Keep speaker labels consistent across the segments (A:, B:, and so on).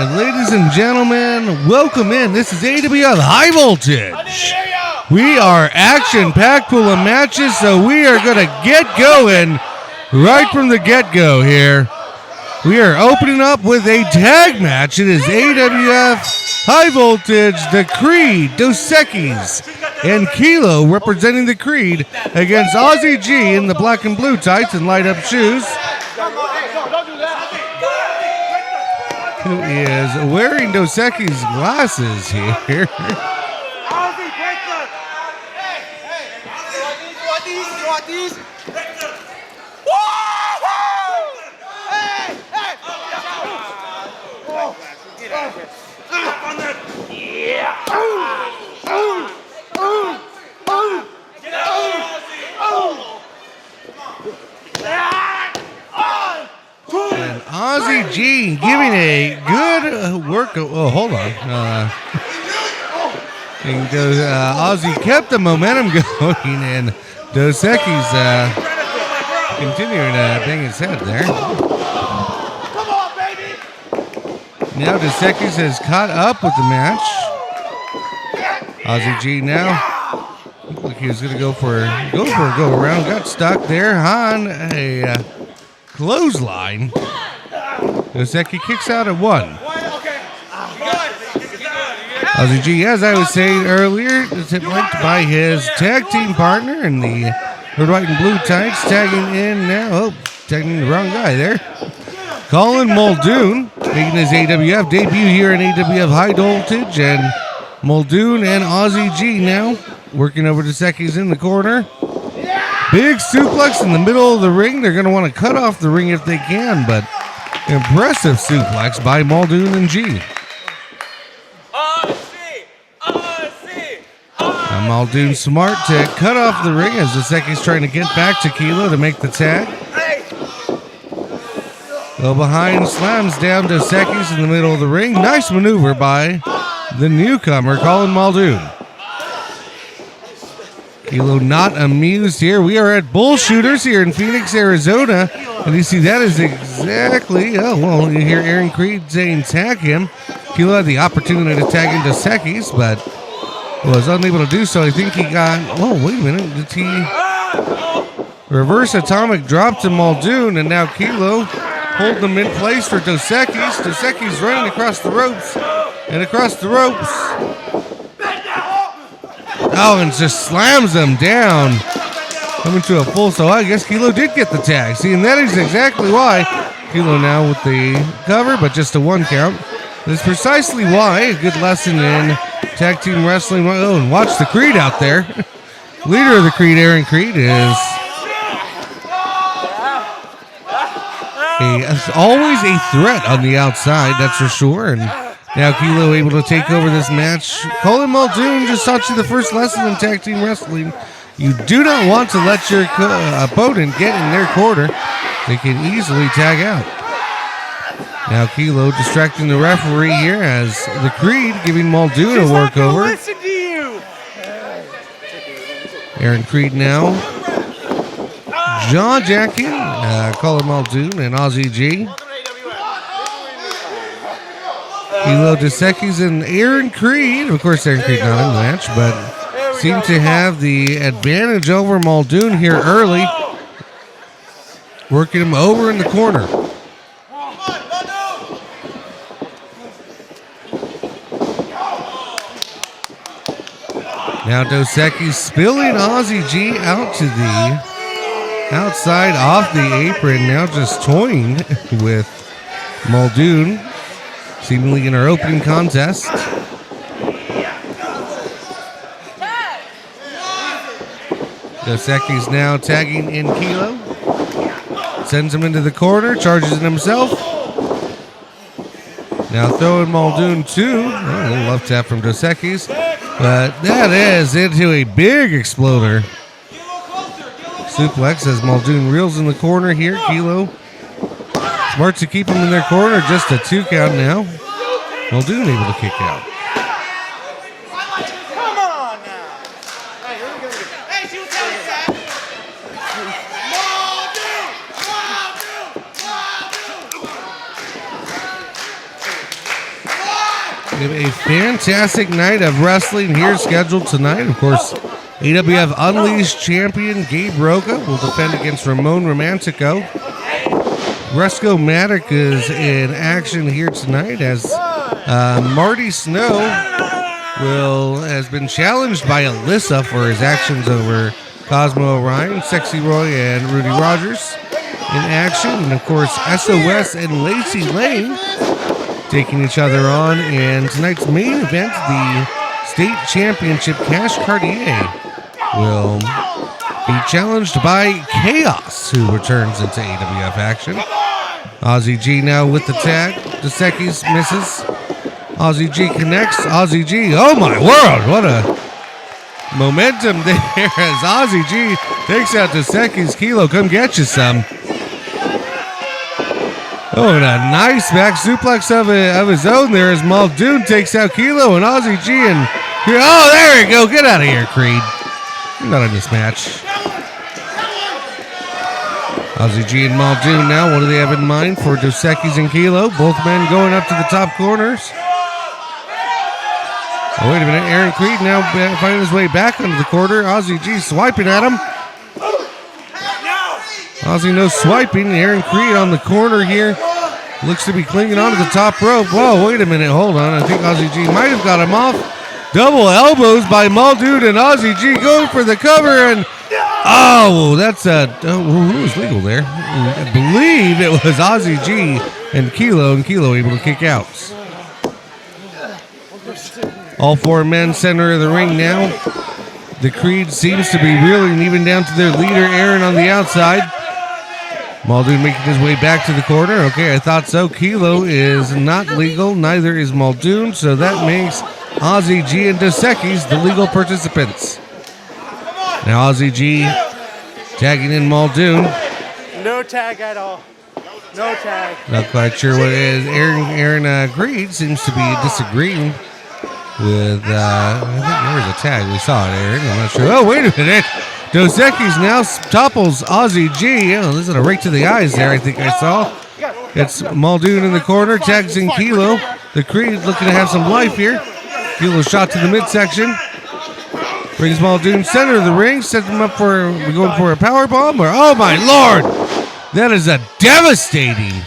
A: ladies and gentlemen, welcome in. This is AWF High Voltage. We are action-packed full of matches, so we are going to get going right from the get-go here. We are opening up with a tag match. It is AWF High Voltage, the Creed, Dos Equis, and Kilo representing the Creed against Ozzi G in the black and blue tights and light-up shoes, who is wearing Dos Equis glasses here. And Aussie G giving a good work. Oh, hold on. Ozzy kept the momentum going, and Dos Equis continuing to bang his head there.
B: Come on, baby.
A: Now Dos Equis has caught up with the match. Ozzy G now. Looked like he was going to go for a go around. Got stuck there on a clothesline. Dos Equis kicks out at one. Ozzy G, as I was saying earlier, is linked by his tag team partner in the red, white, and blue tights. Tagging in now. Oh, tagging the wrong guy there. Colin Muldoon making his AWF debut here in AWF High Voltage. And Muldoon and Ozzy G now working over to Equis in the corner. Big suplex in the middle of the ring. They're going to want to cut off the ring if they can, but impressive suplex by Muldoon and G. Muldoon smart to cut off the ring as Equis trying to get back to Kilo to make the tag. Go behind, slams down to Equis in the middle of the ring. Nice maneuver by the newcomer, Colin Muldoon. Kilo not amused here. We are at Bullshooters here in Phoenix, Arizona. And you see that is exactly, you hear Aaron Creed saying tag him. Kilo had the opportunity to tag into Equis, but was unable to do so. I think he got, wait a minute. Did he reverse atomic drop to Muldoon, and now Kilo holding him in place for Dos Equis. Dos Equis running across the ropes and across the ropes. Oh, and just slams him down. Coming to a full, so I guess Kilo did get the tag. See, and that is exactly why Kilo now with the cover, but just a one count. That's precisely why a good lesson in tag team wrestling. Oh, and watch the Creed out there. Leader of the Creed, Aaron Creed, is always a threat on the outside, that's for sure. And now Kilo able to take over this match. Colin Muldoon just taught you the first lesson in tag team wrestling. You do not want to let your opponent get in their corner. They can easily tag out. Now Kilo distracting the referee here as the Creed giving Muldoon a workover.
B: Listen to you.
A: Aaron Creed now jaw-jacking Colin Muldoon and Aussie G. Kilo, Dos Equis, and Aaron Creed. Of course, Aaron Creed not in the match, but seem to have the advantage over Muldoon here early. Working him over in the corner. Now Dos Equis spilling Aussie G out to the outside off the apron. Now just toying with Muldoon, seemingly in our opening contest. Dos Equis now tagging in Kilo. Sends him into the corner, charges it himself. Now throwing Muldoon too. A little left tap from Dos Equis. But that is into a big exploder. Suplex as Muldoon reels in the corner here. Kilo smart to keep him in their corner. Just a 2 count now. Muldoon able to kick out.
B: Come on now. Hey, see what
A: We have a fantastic night of wrestling here scheduled tonight. Of course, AWF Unleashed champion Gabe Roka will defend against Ramon Romantico. Frescomatic is in action here tonight as Marty Snow has been challenged by Alyssa for his actions over Cosmo Orion, Sexy Roy, and Rudy Rodgers in action. And of course, SOS and Lacey Lane taking each other on. And tonight's main event, the State Championship, Cash Cartier will be challenged by Kaoz, who returns into AWF action. Ozzi G now with the tag. Desekis misses. Ozzi G connects. Ozzi G, oh my world, what a momentum there as Ozzi G takes out Desekis. Kilo, come get you some. Oh, and a nice back suplex of his own there as Muldoon takes out Kilo and Ozzi G. And oh, there we go. Get out of here, Creed. You're not in this match. Ozzi G and Muldoon now. What do they have in mind for Desekis and Kilo? Both men going up to the top corners. Oh, wait a minute. Aaron Creed now finding his way back onto the corner. Ozzi G swiping at him. Ozzy no swiping. Aaron Creed on the corner here. Looks to be clinging onto the top rope. Whoa, wait a minute. Hold on. I think Ozzi G might have got him off. Double elbows by Muldoon and Ozzi G going for the cover. And oh, that's who was legal there? I believe it was Ozzi G and Kilo able to kick out. All four men center of the ring now. The Creed seems to be reeling even down to their leader, Aaron, on the outside. Muldoon making his way back to the corner. Okay, I thought so. Kilo is not legal. Neither is Muldoon. So that makes Ozzi G and Desekis the legal participants. Now Ozzi G tagging in Muldoon.
B: No tag at all. No tag.
A: Not quite sure what it is. Aaron Creed seems to be disagreeing with, I think there's a tag. We saw it, Aaron. I'm not sure. Oh, wait a minute. Desekis now topples Ozzi G. Oh, this is a right to the eyes there, I think I saw. It's Muldoon in the corner, tags in Kilo. The Creed looking to have some life here. Kilo shot to the midsection. Brings Muldoon center of the ring, sets him up for, we're going for a power bomb, or, oh my lord! That is a devastating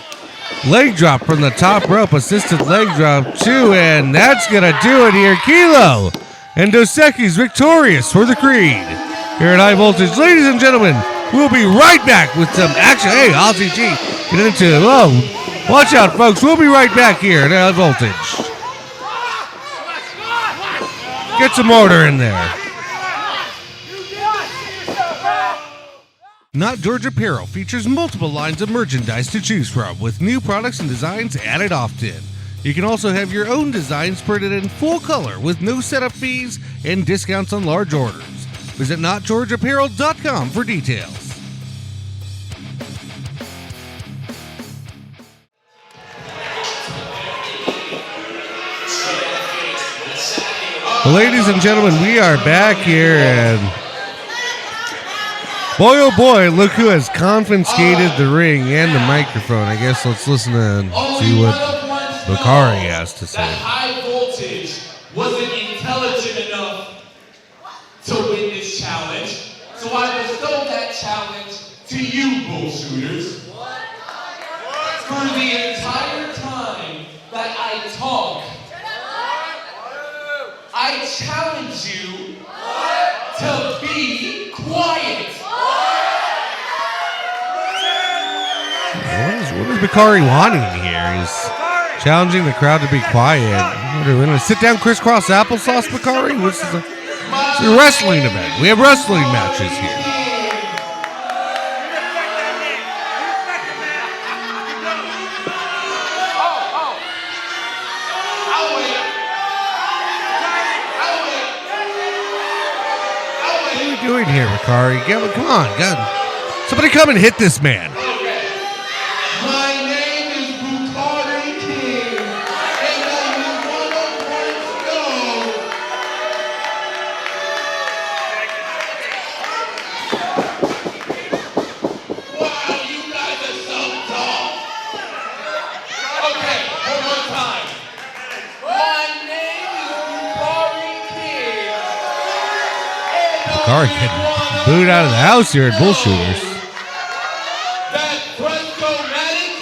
A: leg drop from the top rope, assisted leg drop too, and that's gonna do it here. Kilo and Desekis victorious for the Creed. Here at High Voltage, ladies and gentlemen, we'll be right back with some action. Hey, Aussie G, get into it. Whoa, watch out, folks. We'll be right back here at High Voltage. Get some order in there. Not George Apparel features multiple lines of merchandise to choose from, with new products and designs added often. You can also have your own designs printed in full color with no setup fees and discounts on large orders. Visit NotGeorgeApparel.com for details. Well, ladies and gentlemen, we are back here, and boy, oh boy, look who has confiscated the ring and the microphone. I guess let's listen and see what Bukhari has to say.
C: That High Voltage wasn't intelligent enough to win this challenge, so I bestowed that challenge to you, bullshooters. For the entire time that I talk, I challenge you to be quiet.
A: What is Bukhari wanting here? He's challenging the crowd to be quiet. What are we going to sit down crisscross applesauce, Bukhari? This is a wrestling event. We have wrestling matches here. What are you doing here, Bukhari? Come on, God. Somebody come and hit this man.
C: My name is Bukhari King, and I'm one of Fresco. Wow, you guys are so dumb. Okay, one more time. My
A: Bukhari getting booed out of the house here at Bullshooters.
C: That Frescomatic,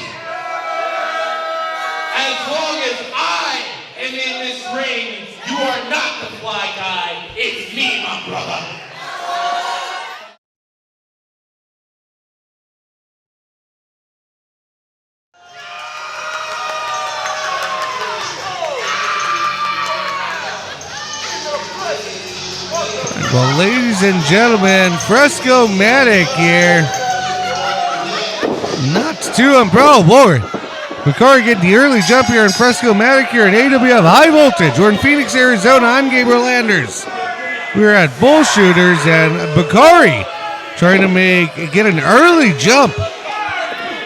C: as long as I am in this ring, you are not the fly guy. It's me, my brother.
A: Well, ladies and gentlemen, Frescomatic here. Not too oh boy. Bukhari getting the early jump here in Frescomatic here in AWF High Voltage. We're in Phoenix, Arizona. I'm Gabe Rolanders. We're at Bullshooters and Bukhari trying to get an early jump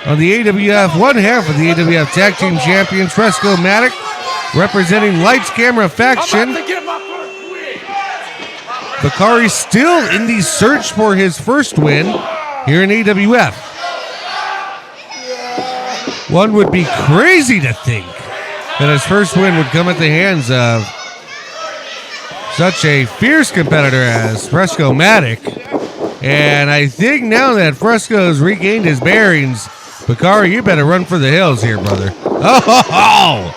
A: on the AWF, one half of the AWF Tag Team Champions, Frescomatic, representing Lights Camera Faction. Bukhari still in the search for his first win here in AWF. One would be crazy to think that his first win would come at the hands of such a fierce competitor as Frescomatic. And I think now that Fresco has regained his bearings, Bukhari, you better run for the hills here, brother. Oh,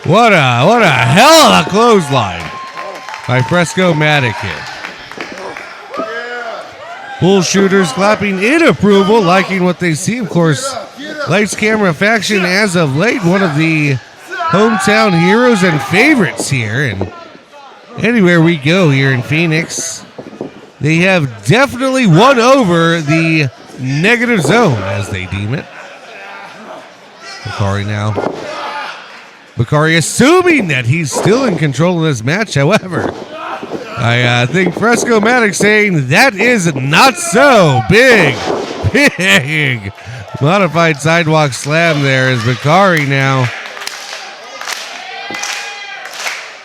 A: what a hell of a clothesline by Frescomatic here. Bullshooters clapping in approval, liking what they see. Of course, Lights Camera Faction as of late, one of the hometown heroes and favorites here. And anywhere we go here in Phoenix, they have definitely won over the negative zone, as they deem it. Bukhari now. Bukhari assuming that he's still in control of this match, however. I think Frescomatic saying that is not so. Big modified sidewalk slam there is Bukhari now.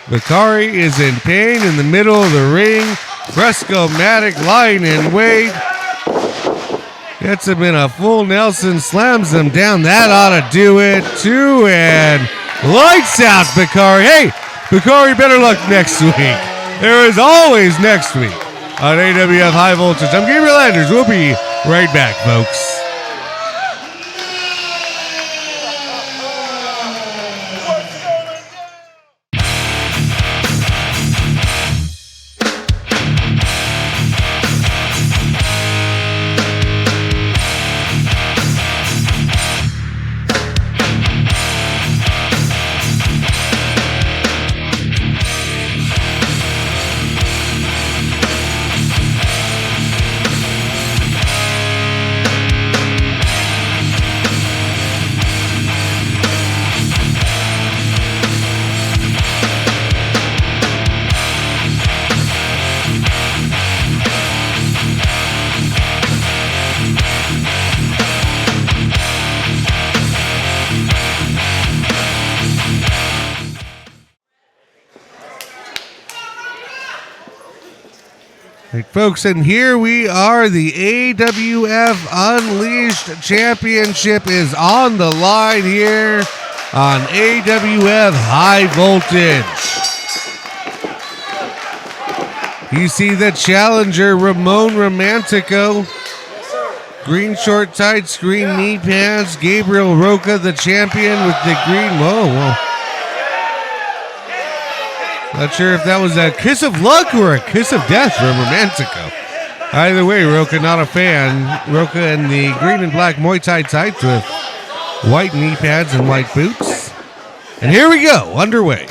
A: Bukhari is in pain in the middle of the ring. Frescomatic lying in wait. Gets him in a full Nelson, slams him down. That ought to do it. 2 and lights out, Bukhari. Hey, Bukhari, better luck next week. There is always next week on AWF High Voltage. I'm Gabriel Anders. We'll be right back, folks. Right, folks, and here we are. The AWF Unleashed Championship is on the line here on AWF High Voltage. You see the challenger, Ramon Romantico. Green short tights, green knee pads. Gabriel Roka, the champion, with the green. Whoa. Not sure if that was a kiss of luck or a kiss of death from Romantico. Either way, Roka not a fan. Roka in the green and black Muay Thai tights with white knee pads and white boots. And here we go, underway.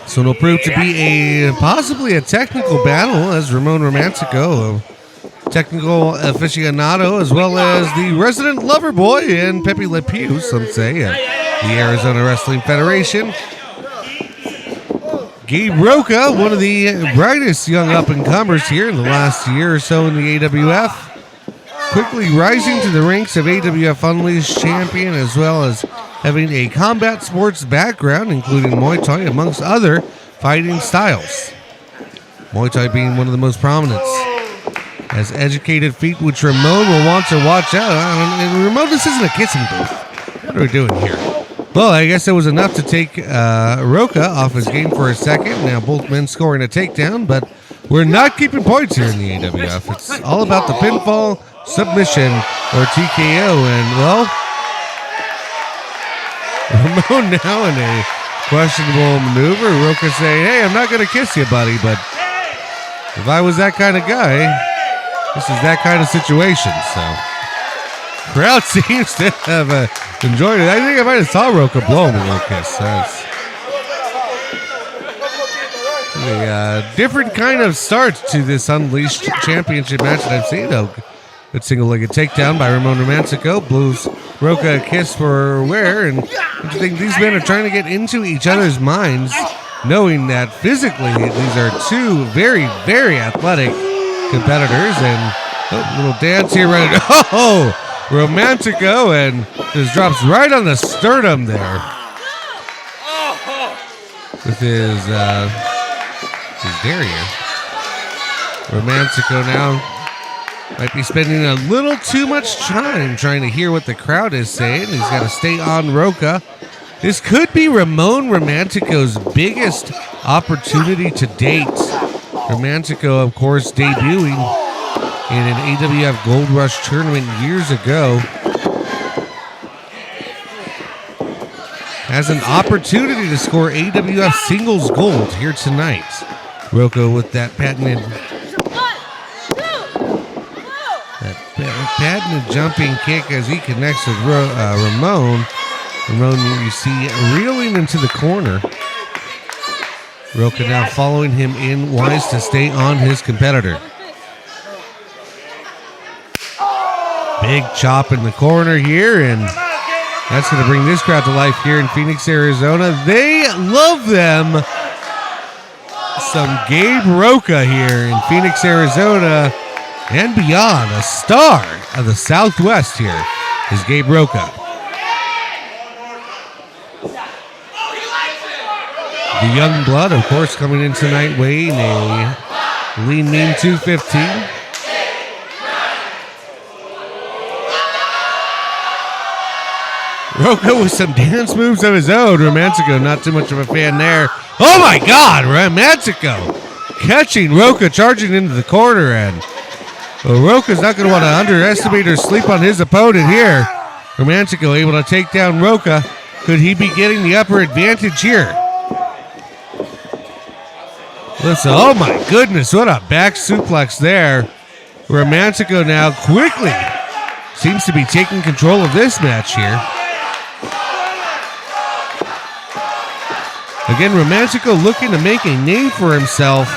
A: So it'll prove to be possibly a technical battle, as Ramon Romantico, a technical aficionado, as well as the resident lover boy and Pepe Le Pew, some say, the Arizona Wrestling Federation. Gabe Roka, one of the brightest young up-and-comers here in the last year or so in the AWF. Quickly rising to the ranks of AWF Unleashed champion, as well as having a combat sports background, including Muay Thai, amongst other fighting styles. Muay Thai being one of the most prominent. Has educated feet, which Ramon will want to watch out. Ramon, this isn't a kissing booth. What are we doing here? Well, I guess it was enough to take Roka off his game for a second. Now both men scoring a takedown, but we're not keeping points here in the AWF. It's all about the pinfall, submission, or TKO. And, well, Ramon now in a questionable maneuver. Roka saying, hey, I'm not going to kiss you, buddy, but if I was that kind of guy, this is that kind of situation. So, crowd seems to have enjoyed it. I think I might have saw Roka blow him a little kiss. A different kind of start to this Unleashed Championship match that I've seen, though. Good single-legged takedown by Ramon Romantico. Blows Roka a kiss for wear. And I think these men are trying to get into each other's minds, knowing that physically these are two very, very athletic competitors. And little dance here. Right. Oh, Romantico, and just drops right on the sternum there with his derriere. Romantico now might be spending a little too much time trying to hear what the crowd is saying. He's got to stay on Roka. This could be Ramon Romantico's biggest opportunity to date. Romantico, of course, debuting in an AWF Gold Rush tournament years ago. Has an opportunity to score AWF singles gold here tonight. Roka with that patented jumping kick as he connects with Ramon. Ramon, you see, reeling into the corner. Roka now following him in, wise to stay on his competitor. Big chop in the corner here, and that's going to bring this crowd to life here in Phoenix, Arizona. They love them some Gabe Roka here in Phoenix, Arizona, and beyond. A star of the Southwest here is Gabe Roka. The young blood, of course, coming in tonight weighing a lean mean 215. Roka with some dance moves of his own. Romantico, not too much of a fan there. Oh my God, Romantico catching Roka, charging into the corner, and Roka's not going to want to underestimate or sleep on his opponent here. Romantico able to take down Roka. Could he be getting the upper advantage here? Listen, oh my goodness, what a back suplex there. Romantico now quickly seems to be taking control of this match here. Again, Romantico looking to make a name for himself.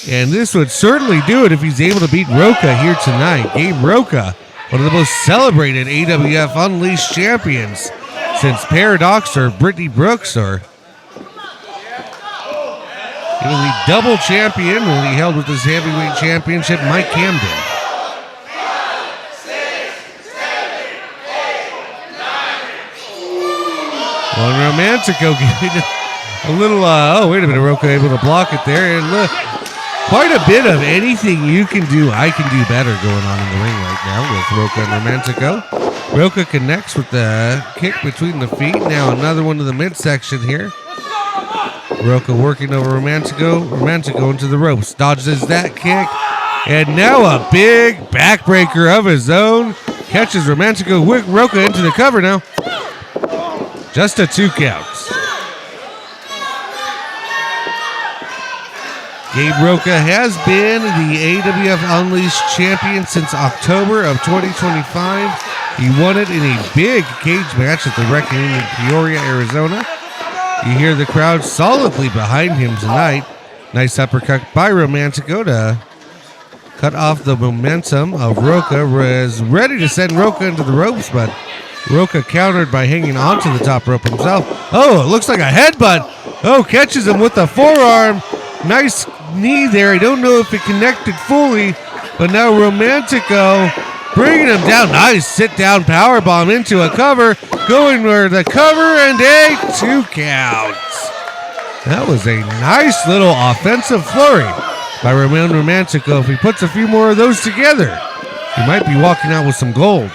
A: And this would certainly do it if he's able to beat Roka here tonight. Gabe Roka, one of the most celebrated AWF Unleashed champions since Paradox or Brittany Brooks, or even the double champion when he held with his heavyweight championship, Mike Camden. 1, 9. Romantico giving a little, oh, wait a minute, Roka able to block it there. And look, quite a bit of anything you can do, I can do better going on in the ring right now with Roka and Romantico. Roka connects with the kick between the feet. Now another one to the midsection here. Roka working over Romantico. Romantico into the ropes. Dodges that kick. And now a big backbreaker of his own. Catches Romantico with Roka into the cover now. Just a 2 count. Gabe Roka has been the AWF Unleashed champion since October of 2025. He won it in a big cage match at the Reckoning in Peoria, Arizona. You hear the crowd solidly behind him tonight. Nice uppercut by Romantico to cut off the momentum of Roka. Was ready to send Roka into the ropes, but Roka countered by hanging onto the top rope himself. Oh, it looks like a headbutt. Oh, catches him with the forearm. Nice knee there. I don't know if it connected fully, but now Romantico bringing him down. Nice sit-down powerbomb into a cover. Going for the cover and a 2 count. That was a nice little offensive flurry by Ramon Romantico. If he puts a few more of those together, he might be walking out with some gold.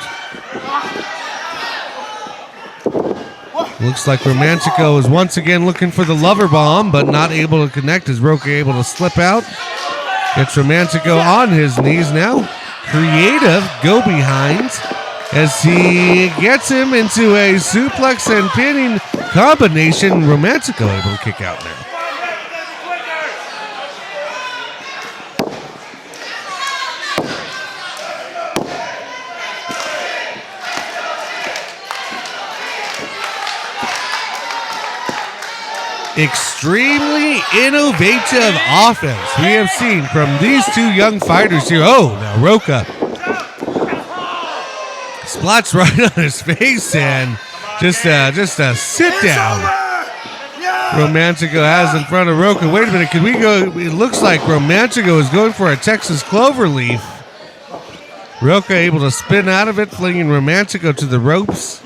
A: Looks like Romantico is once again looking for the lover bomb, but not able to connect as Roka able to slip out. Gets Romantico on his knees now. Creative go behinds as he gets him into a suplex and pinning combination. Romantico able to kick out now. Extremely innovative offense we have seen from these two young fighters here. Oh, now Roka splats right on his face and just a sit down. Romantico has in front of Roka. Wait a minute, can we go? It looks like Romantico is going for a Texas cloverleaf. Roka able to spin out of it, flinging Romantico to the ropes.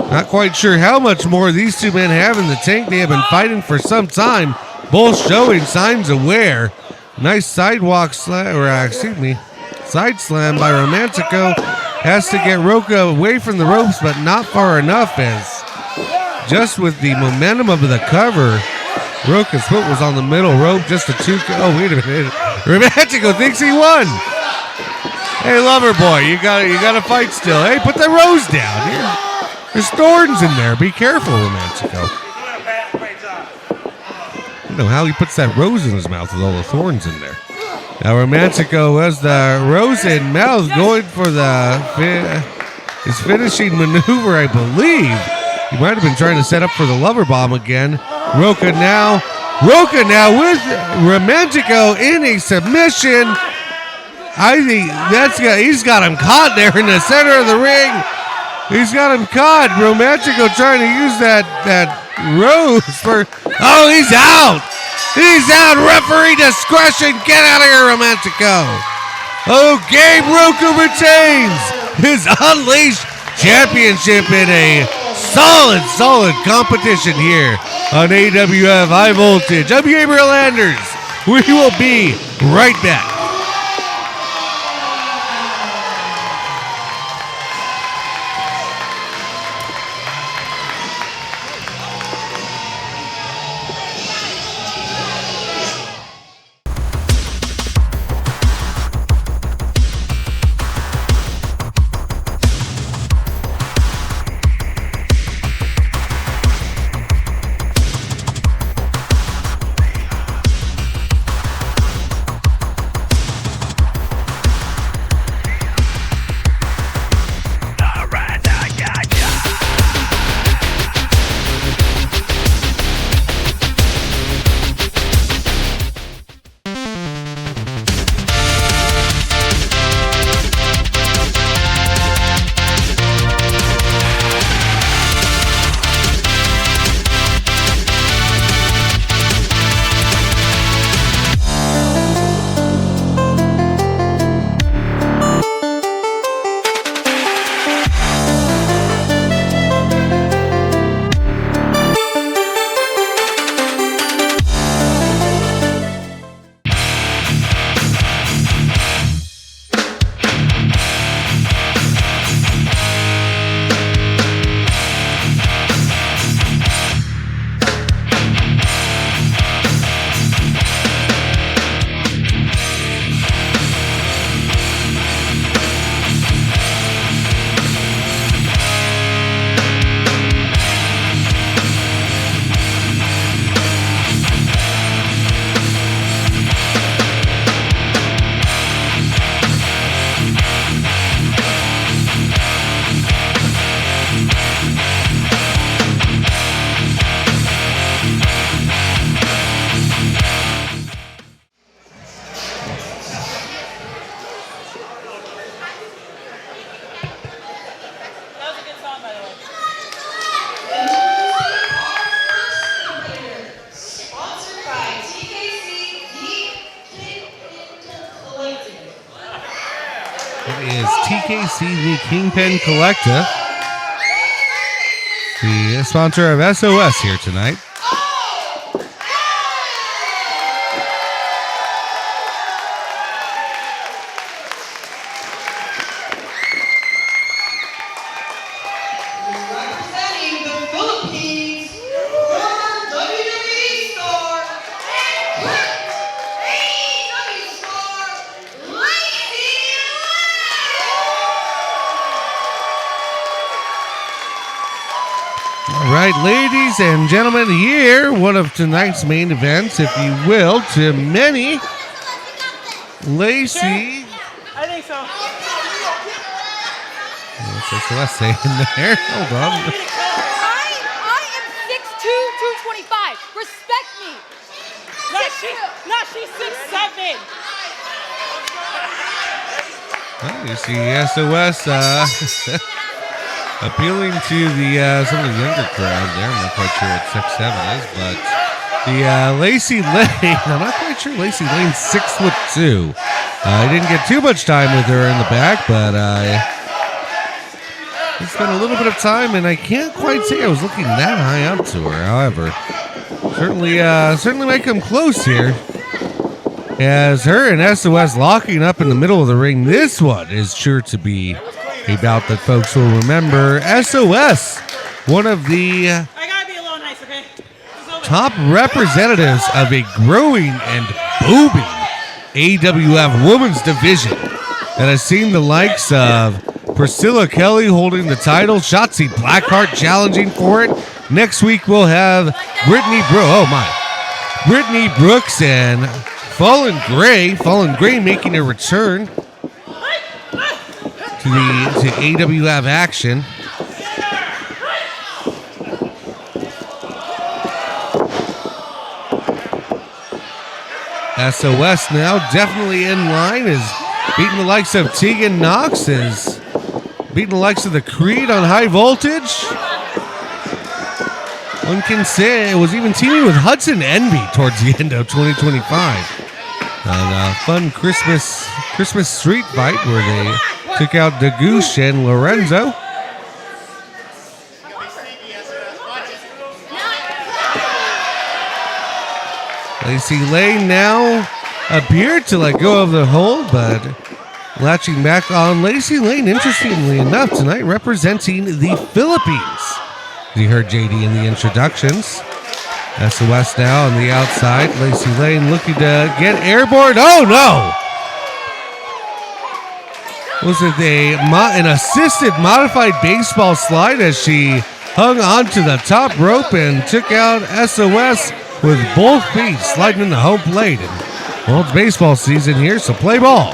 A: Not quite sure how much more these two men have in the tank. They have been fighting for some time, both showing signs of wear. Nice sidewalk slam, or side slam by Romantico. Has to get Roka away from the ropes, but not far enough as just with the momentum of the cover, Roka's foot was on the middle rope. Just a two. Oh, wait a minute. Romantico thinks he won. Hey, lover boy, you got to fight still. Hey, put the rose down here. There's thorns in there. Be careful, Romantico. I don't know how he puts that rose in his mouth with all the thorns in there. Now Romantico has the rose in mouth, going for his finishing maneuver, I believe. He might have been trying to set up for the lover bomb again. Roka now with Romantico in a submission. I think he's got him caught there in the center of the ring. He's got him caught. Romantico trying to use that rose for... Oh, he's out. He's out. Referee discretion. Get out of here, Romantico. Oh, Gabe Roka retains his Unleashed Championship in a solid competition here on AWF High Voltage. I'm Gabriel Anders. We will be right back. Is TKC the Kingpin Collective, the sponsor of SOS here tonight. All right, ladies and gentlemen, here, one of tonight's main events, if you will, to many, Lacey.
B: I think so.
A: What's Celeste saying there? Hold on.
D: I am 6'2", 225. Respect me.
B: She's 6'7".
A: Well, you see SOS appealing to some of the younger crowd there. I'm not quite sure what 6'7" is, but the Lacy Lane, I'm not quite sure Lacy Lane's 6'2". I didn't get too much time with her in the back, but I spent a little bit of time, and I can't quite say I was looking that high up to her. However, certainly might come close here. As her and SOS locking up in the middle of the ring, this one is sure to be a bout that folks will remember. SOS, one of the
B: I gotta be a little nice, okay?
A: top representatives of a growing and booming AWF women's division that has seen the likes of Priscilla Kelly holding the title, Shotzi Blackheart challenging for it. Next week we'll have Brittany Brooks and Fallen Gray making a return to AWF action. SOS now definitely in line, is beating the likes of Tegan Knox, is beating the likes of the Creed on high voltage. One can say it was even teaming with Hudson Envy towards the end of 2025. A fun Christmas street fight where they took out Dagoosh and Lorenzo. Lacy Lane now appeared to let go of the hold, but latching back on Lacy Lane, interestingly enough, tonight representing the Philippines. You heard JD in the introductions. SOS now on the outside. Lacy Lane looking to get airborne. Oh no! Was it an assisted modified baseball slide as she hung onto the top rope and took out SOS with both feet sliding in the home plate? And, well, it's baseball season here, so play ball.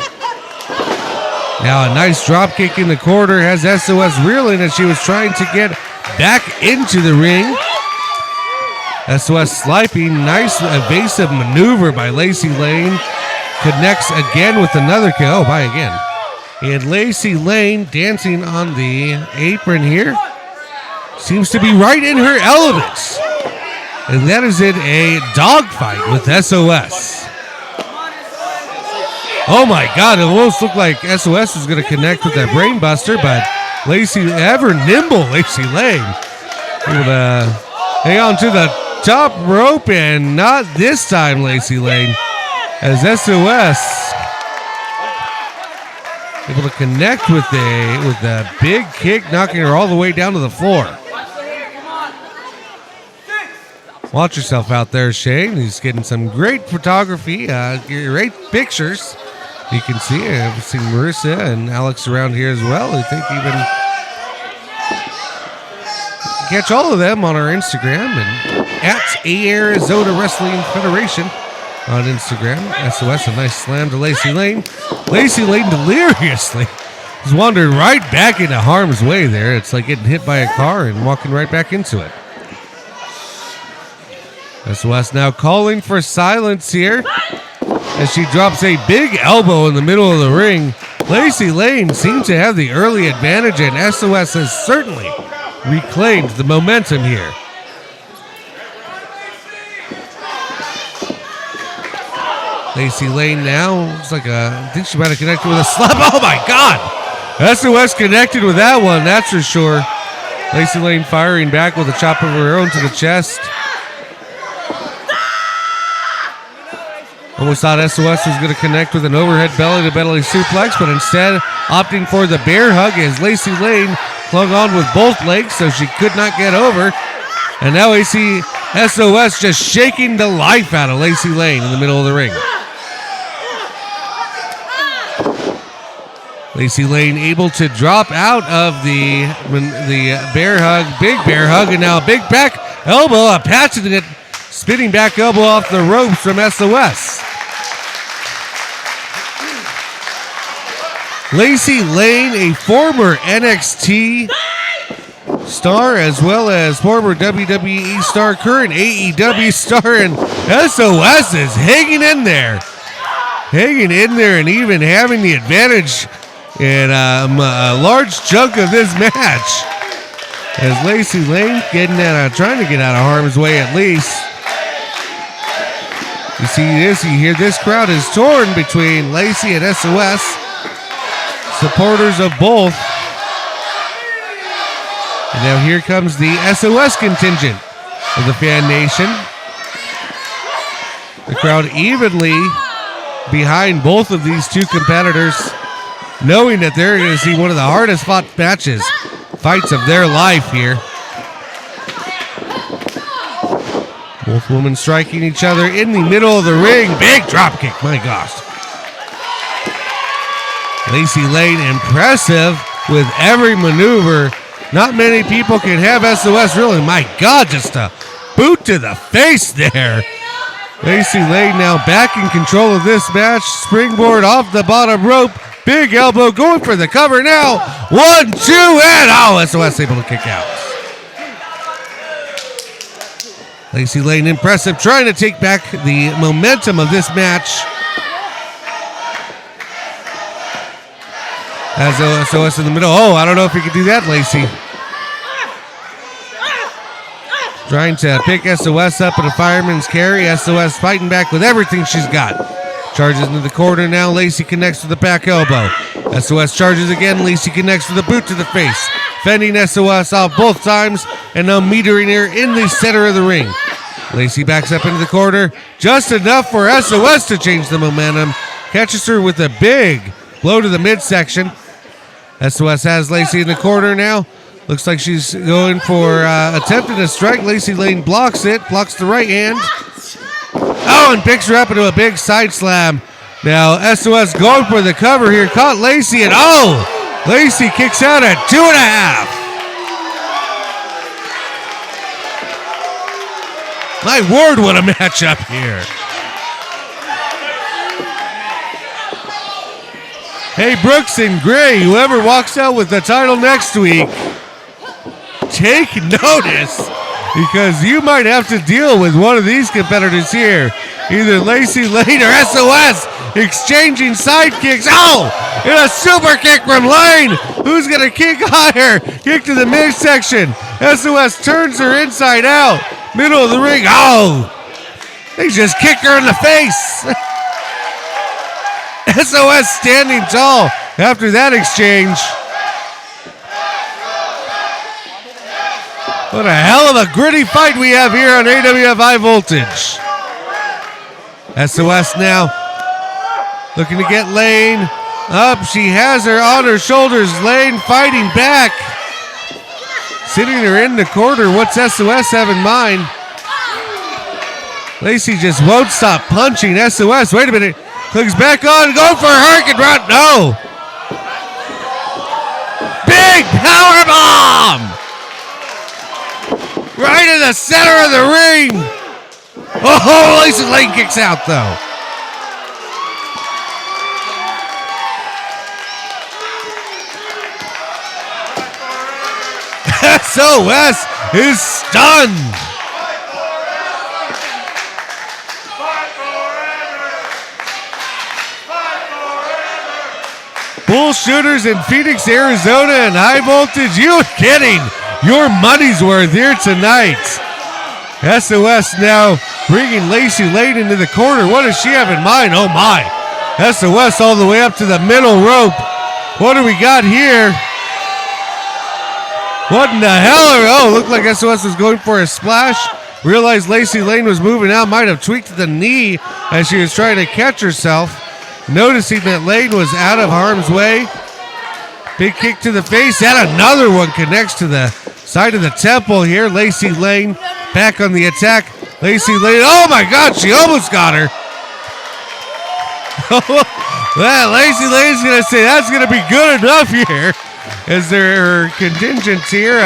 A: Now a nice drop kick in the corner has SOS reeling as she was trying to get back into the ring. SOS sliping, nice evasive maneuver by Lacy Lane. Connects again with another kick. Oh, by again. And Lacy Lane dancing on the apron here. Seems to be right in her elements. And that is in a dogfight with SOS. Oh my God, it almost looked like SOS was going to connect with that brainbuster, but ever nimble Lacy Lane, able to hang on to the top rope, and not this time Lacy Lane, as SOS able to connect with a big kick, knocking her all the way down to the floor. Watch yourself out there, Shane. He's getting some great photography, great pictures. You can see, I've seen Marissa and Alex around here as well. I think even catch all of them on our Instagram and at Arizona Wrestling Federation on Instagram. SOS, a nice slam to Lacy Lane. Lacy Lane deliriously has wandered right back into harm's way there. It's like getting hit by a car and walking right back into it. SOS now calling for silence here as she drops a big elbow in the middle of the ring. Lacy Lane seems to have the early advantage, and SOS has certainly reclaimed the momentum here. Lacy Lane now looks like I think she might have connected with a slap. Oh my God! SOS connected with that one, that's for sure. Lacy Lane firing back with a chop of her own to the chest. Almost thought SOS was going to connect with an overhead belly-to-belly suplex, but instead opting for the bear hug as Lacy Lane clung on with both legs so she could not get over. And now we see SOS just shaking the life out of Lacy Lane in the middle of the ring. Lacy Lane able to drop out of the bear hug, big bear hug, and now a big back elbow, a passionate spinning back elbow off the ropes from SOS. Lacy Lane, a former NXT star as well as former WWE star, current AEW star, and SOS is hanging in there. Hanging in there and even having the advantage in a large chunk of this match. As Lacy Lane trying to get out of harm's way at least. You see this, you hear this crowd is torn between Lacy and SOS. Supporters of both. And now here comes the SOS contingent of the Fan Nation. The crowd evenly behind both of these two competitors, knowing that they're going to see one of the hardest fought fights of their life here. Both women striking each other in the middle of the ring. Big drop kick, my gosh. Lacy Lane impressive with every maneuver. Not many people can have SOS really. My God, just a boot to the face there. Lacy Lane now back in control of this match. Springboard off the bottom rope. Big elbow going for the cover now. 1, 2, and SOS able to kick out. Lacy Lane impressive, trying to take back the momentum of this match. As SOS in the middle. Oh, I don't know if he could do that, Lacy. Trying to pick SOS up in a fireman's carry. SOS fighting back with everything she's got. Charges into the corner now. Lacy connects with the back elbow. SOS charges again. Lacy connects with a boot to the face. Fending SOS off both times and now metering her in the center of the ring. Lacy backs up into the corner. Just enough for SOS to change the momentum. Catches her with a big blow to the midsection. SOS has Lacy in the corner now. Looks like she's going for attempting to strike. Lacy Lane blocks it, blocks the right hand. Oh, and picks her up into a big side slam. Now SOS going for the cover here. Caught Lacy and Lacy kicks out at 2.5. My word, what a matchup here. Hey, Brooks and Gray, whoever walks out with the title next week, take notice, because you might have to deal with one of these competitors here. Either Lacy Lane or SOS exchanging side kicks. And a super kick from Lane. Who's going to kick higher? Kick to the midsection. SOS turns her inside out. Middle of the ring. They just kicked her in the face. SOS standing tall after that exchange. What a hell of a gritty fight we have here on AWF High Voltage. SOS now looking to get Lane up. She has her on her shoulders. Lane fighting back. Sitting her in the corner. What's SOS have in mind? Lacy just won't stop punching SOS. Wait a minute. Clicks back on. Go for a hurricane run. No. Big power bomb. Right in the center of the ring. Lacy Lane kicks out though. SOS is stunned. Bull Shooters in Phoenix, Arizona, and High Voltage. You are getting your money's worth here tonight. SOS now bringing Lacy Lane into the corner. What does she have in mind? Oh my. SOS all the way up to the middle rope. What do we got here? What in the hell? Looked like SOS was going for a splash. Realized Lacy Lane was moving out. Might have tweaked the knee as she was trying to catch herself. Noticing that Lane was out of harm's way. Big kick to the face. And another one connects to the side of the temple here. Lacy Lane back on the attack. Lacy Lane. Oh my God, she almost got her. Well, Lacy Lane's going to say that's going to be good enough here. As their contingents here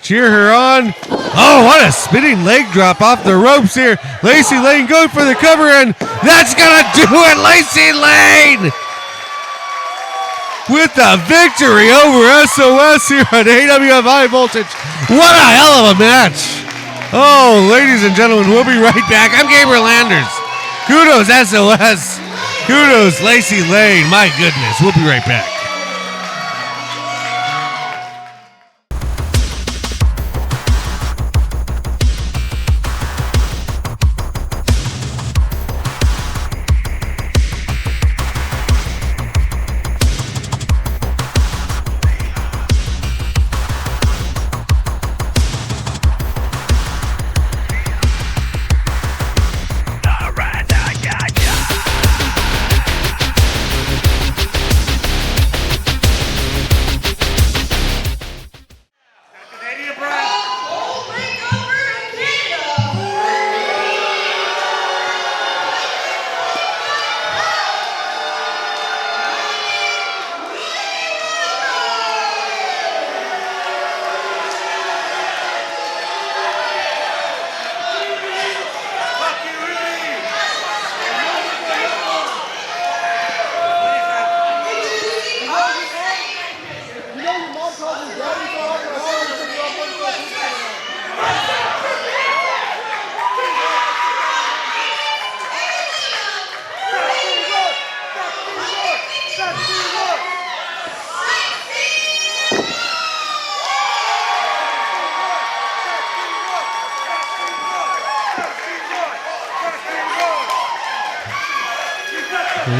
A: cheer her on. Oh, what a spinning leg drop off the ropes here. Lacy Lane going for the cover, and that's going to do it. Lacy Lane with the victory over SOS here at AWF High Voltage. What a hell of a match. Oh, ladies and gentlemen, we'll be right back. I'm Gabriel Landers. Kudos SOS. Kudos Lacy Lane. My goodness, we'll be right back.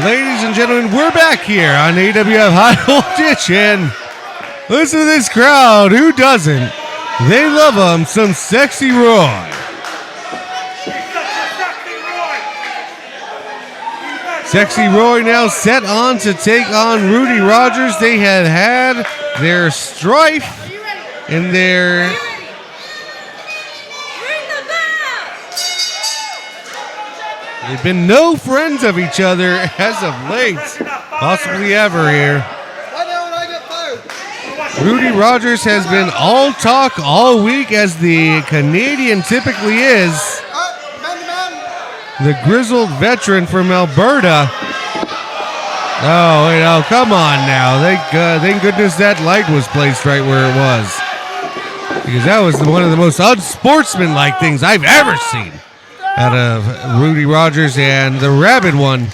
A: Ladies and gentlemen, we're back here on AWF High Voltage, and listen to this crowd. Who doesn't? They love them some Sexy Roy. Sexy Roy now set on to take on Rudy Rodgers. They had their strife and their they've been no friends of each other as of late, possibly ever here. Rudy Rodgers has been all talk all week, as the Canadian typically is. The grizzled veteran from Alberta. Oh, come on now. Thank goodness that light was placed right where it was. Because that was one of the most unsportsmanlike things I've ever seen out of Rudy Rodgers, and the Rabid one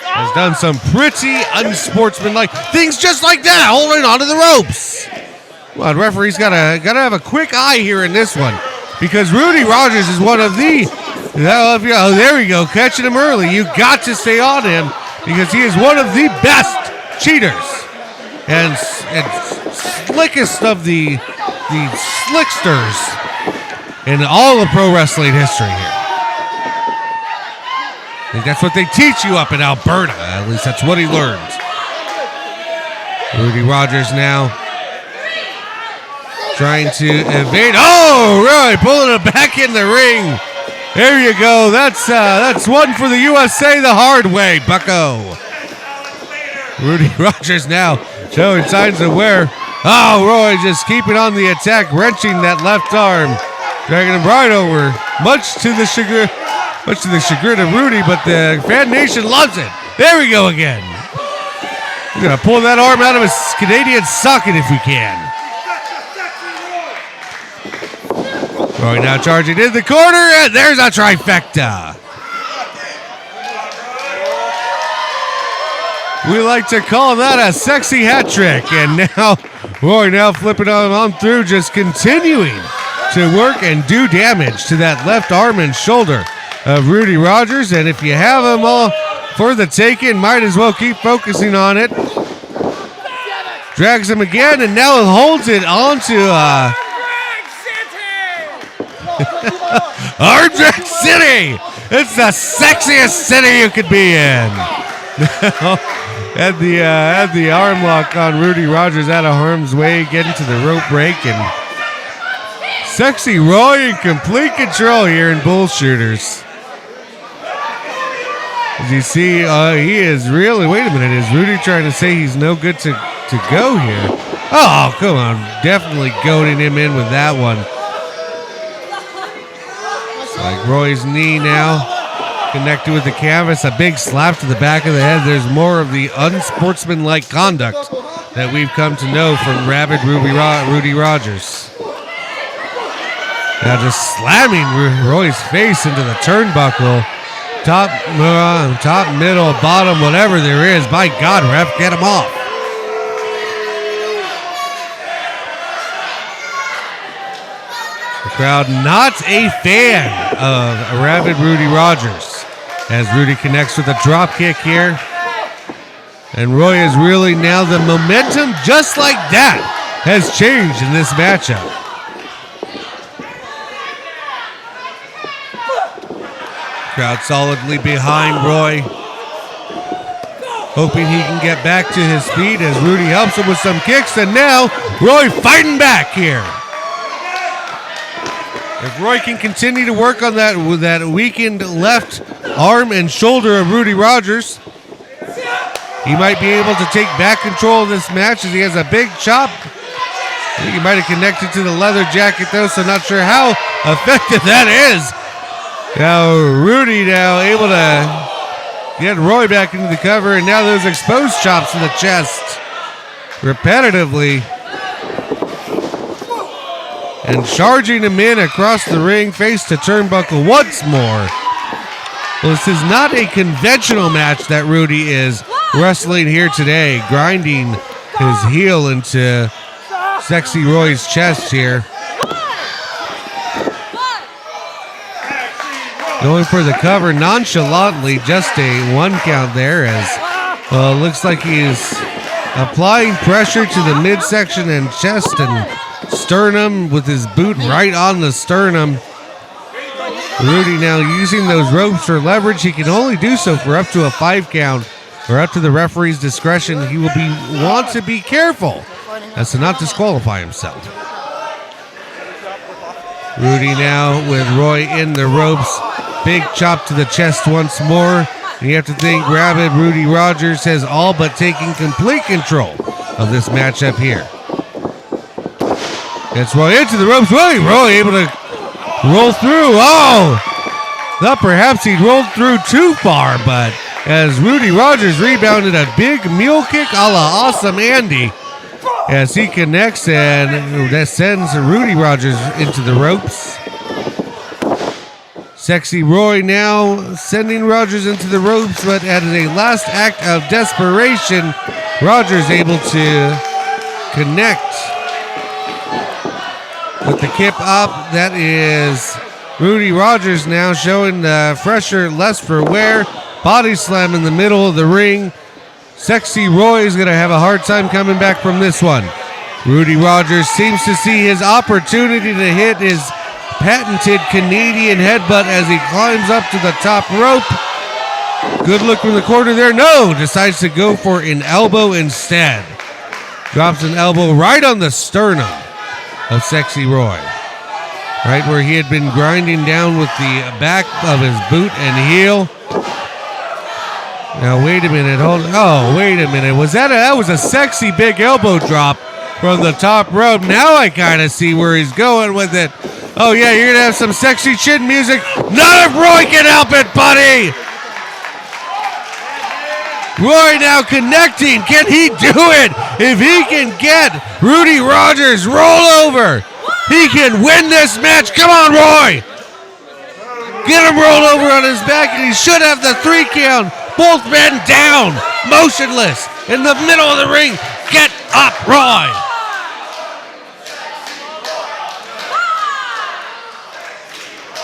A: has done some pretty unsportsmanlike things just like that, holding onto the ropes. Well, the referee's gotta have a quick eye here in this one, because Rudy Rodgers is one of the there we go, catching him early. You got to stay on him because he is one of the best cheaters and slickest of the slicksters in all of pro wrestling history here. I think that's what they teach you up in Alberta. At least that's what he learned. Rudy Rodgers now trying to evade. Oh, really? Pulling it back in the ring. There you go. That's one for the USA the hard way, bucko. Rudy Rodgers now showing signs of wear. Oh, Roy just keeping on the attack, wrenching that left arm, dragging him right over, much to the chagrin of Rudy, but the fan nation loves it. There we go again. We're going to pull that arm out of his Canadian socket if we can. Roy now charging in the corner, and there's a trifecta. We like to call that a sexy hat trick. And now Roy now flipping on through, just continuing to work and do damage to that left arm and shoulder of Rudy Rodgers. And if you have them all for the taking, might as well keep focusing on it. Drags him again, and now holds it onto Ardreg City. It's the sexiest city you could be in. Had the arm lock on Rudy Rodgers out of harm's way, getting to the rope break, and Sexy Roy in complete control here in Bull Shooters. As you see, he is really, wait a minute, is Rudy trying to say he's no good to go here? Oh, come on, definitely goading him in with that one. Like Roy's knee now, connected with the canvas, a big slap to the back of the head. There's more of the unsportsmanlike conduct that we've come to know from rabid Rudy Rodgers. Now just slamming Roy's face into the turnbuckle. Top, middle, bottom, whatever there is. By God, ref, get him off. The crowd not a fan of rabid Rudy Rodgers as Rudy connects with a drop kick here. And Roy is really now the momentum, just like that, has changed in this matchup. Crowd solidly behind Roy, hoping he can get back to his feet as Rudy helps him with some kicks. And now Roy fighting back here. If Roy can continue to work on that with that weakened left arm and shoulder of Rudy Rodgers, he might be able to take back control of this match as he has a big chop. I think he might have connected to the leather jacket though, so not sure how effective that is. Now Rudy now able to get Roy back into the cover, and now those exposed chops in the chest repetitively. And charging him in across the ring, face to turnbuckle once more. Well, this is not a conventional match that Rudy is wrestling here today, grinding his heel into Sexy Roy's chest here. Going for the cover nonchalantly, just a 1 count there as, well, it looks like he's applying pressure to the midsection and chest and sternum with his boot right on the sternum. Rudy now using those ropes for leverage. He can only do so for up to a 5 count, or up to the referee's discretion. He will want to be careful as to not disqualify himself. Rudy now with Roy in the ropes. Big chop to the chest once more. And you have to think rabid Rudy Rodgers has all but taken complete control of this matchup here. Gets Roy into the ropes. Roy able to roll through. Oh! Thought perhaps he rolled through too far, but as Rudy Rodgers rebounded a big mule kick a la Awesome Andy as he connects, and that sends Rudy Rodgers into the ropes. Sexy Roy now sending Rodgers into the ropes, but at a last act of desperation, Rodgers able to connect with the kip up. That is Rudy Rodgers now showing the fresher, less for wear. Body slam in the middle of the ring. Sexy Roy is going to have a hard time coming back from this one. Rudy Rodgers seems to see his opportunity to hit his patented Canadian headbutt as he climbs up to the top rope. Good look from the corner there. No, decides to go for an elbow instead. Drops an elbow right on the sternum of Sexy Roy. Right where he had been grinding down with the back of his boot and heel. Now wait a minute, wait a minute. That was a sexy big elbow drop from the top rope. Now I kind of see where he's going with it. Oh yeah, you're gonna have some sexy chin music. Not if Roy can help it, buddy. Roy now connecting. Can he do it? If he can get Rudy Rodgers roll over, he can win this match. Come on, Roy. Get him rolled over on his back, and he should have the 3 count. Both men down, motionless, in the middle of the ring. Get up, Roy.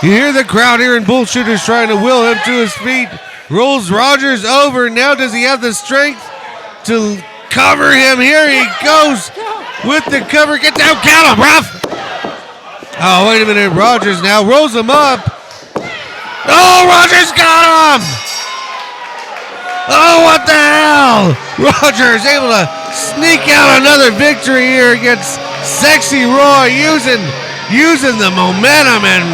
A: You hear the crowd here in Bullshitters trying to will him to his feet. Rolls Rodgers over. Now does he have the strength to cover him? Here he goes with the cover. Get down, count him, ref. Oh, wait a minute. Rodgers now rolls him up. Oh, Rodgers got him. Oh, what the hell? Rodgers able to sneak out another victory here against Sexy Roy, using the momentum, and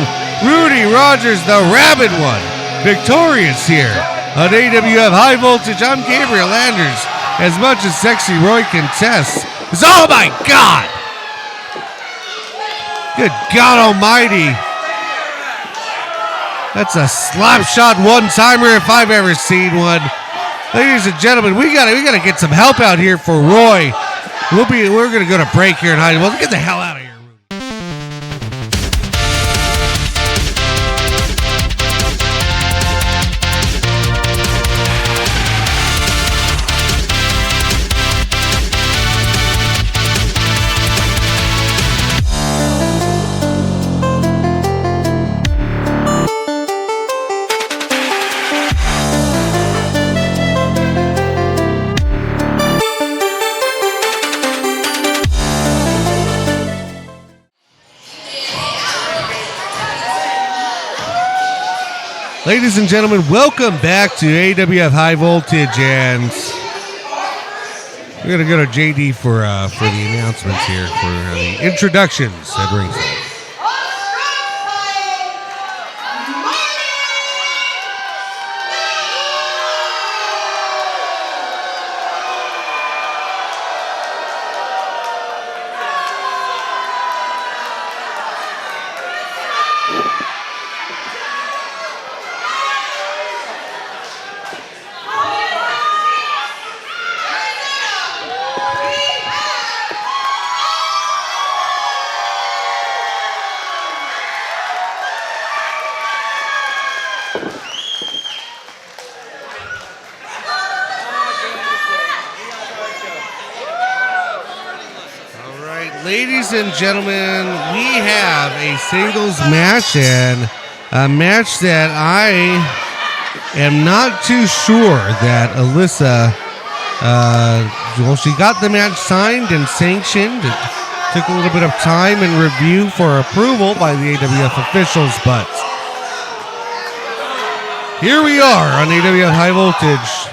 A: Rudy Rodgers, the rabid one, victorious here on AWF High Voltage. I'm Gabriel Anders. As much as Sexy Roy contests, oh my God! Good God Almighty! That's a slap shot one-timer if I've ever seen one. Ladies and gentlemen, we gotta get some help out here for Roy. We're gonna go to break here in High. Well, get the hell out of here. Ladies and gentlemen, welcome back to AWF High Voltage, and we're going to go to JD for the announcements here, for the introductions at ringside. Ladies and gentlemen, we have a singles match, and a match that I am not too sure that Alyssa, she got the match signed and sanctioned. It took a little bit of time and review for approval by the AWF officials, but here we are on AWF High Voltage.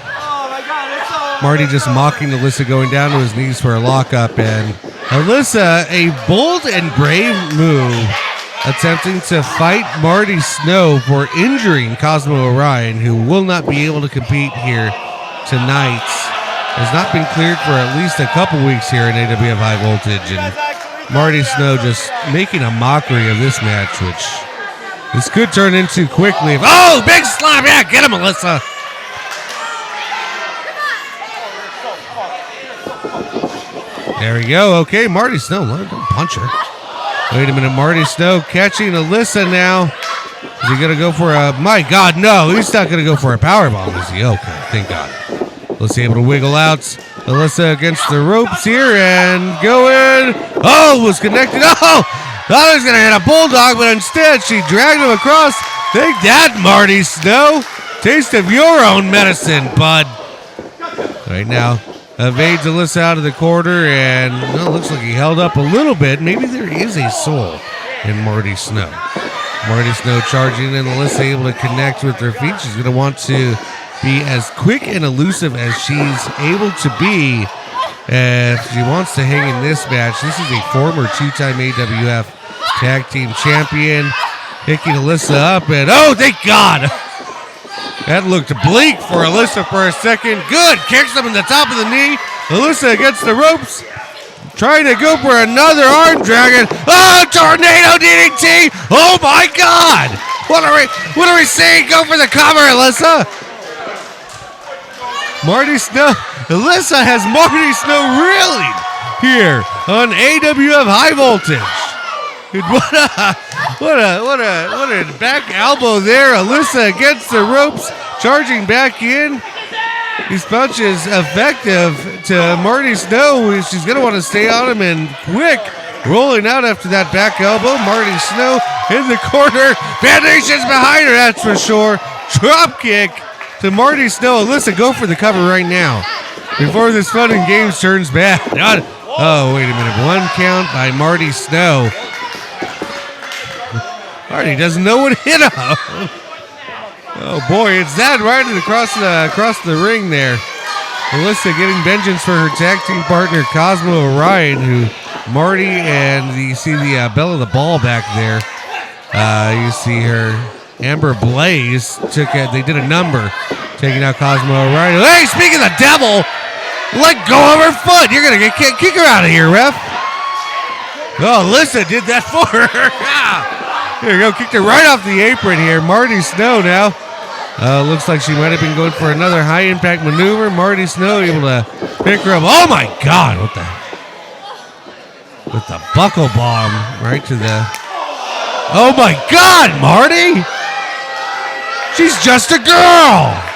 A: Marty just mocking Alyssa, going down to his knees for a lockup, and Alyssa, a bold and brave move, attempting to fight Marty Snow for injuring Cosmo Orion, who will not be able to compete here tonight. Has not been cleared for at least a couple weeks here in AWF High Voltage, and Marty Snow just making a mockery of this match, which this could turn into quickly. Oh, big slap! Yeah, get him, Alyssa! There we go. Okay, Marty Snow. Let him punch her. Wait a minute. Marty Snow catching Alyssa now. Is he going to go for a... My God, no. He's not going to go for a powerbomb, is he? Okay, thank God. Alyssa able to wiggle out. Alyssa against the ropes here and going... Oh, was connected. Oh! Thought he was going to hit a bulldog, but instead she dragged him across. Take that, Marty Snow. Taste of your own medicine, bud. Right now... evades Alyssa out of the corner, and well, looks like he held up a little bit. Maybe there is a soul in Marty Snow. Marty Snow charging, and Alyssa able to connect with her feet. She's going to want to be as quick and elusive as she's able to be if she wants to hang in this match. This is a former two-time AWF Tag Team Champion, picking Alyssa up, and oh, thank God! That looked bleak for Alyssa for a second. Good. Kicks him in the top of the knee. Alyssa against the ropes. Trying to go for another arm dragon. Oh, tornado DDT. Oh, my God. What are we saying? Go for the cover, Alyssa. Marty Snow. Alyssa has Marty Snow reeling here on AWF High Voltage. What a back elbow there. Alyssa against the ropes, charging back in. These punches effective to Marty Snow. She's going to want to stay on him, and quick rolling out after that back elbow. Marty Snow in the corner. Foundation's behind her, that's for sure. Drop kick to Marty Snow. Alyssa, go for the cover right now before this fun and games turns bad. Oh, wait a minute. One count by Marty Snow. Marty doesn't know what hit him. Oh boy, it's that right across the ring there. Alyssa getting vengeance for her tag team partner Cosmo Orion, who Marty and you see the Bella the Ball back there. You see her Amber Blaze they did a number to Taking out Cosmo right. Hey, speaking of the devil, let go of her foot. You're going to get kick her out of here, ref. Oh, Alyssa did that for her. Here you go. Kicked her right off the apron here. Marty Snow now. Looks like she might have been going for another high-impact maneuver. Marty Snow able to pick her up. Oh, my God. What the? With the buckle bomb right to the... Oh, my God, Marty. She's just a girl.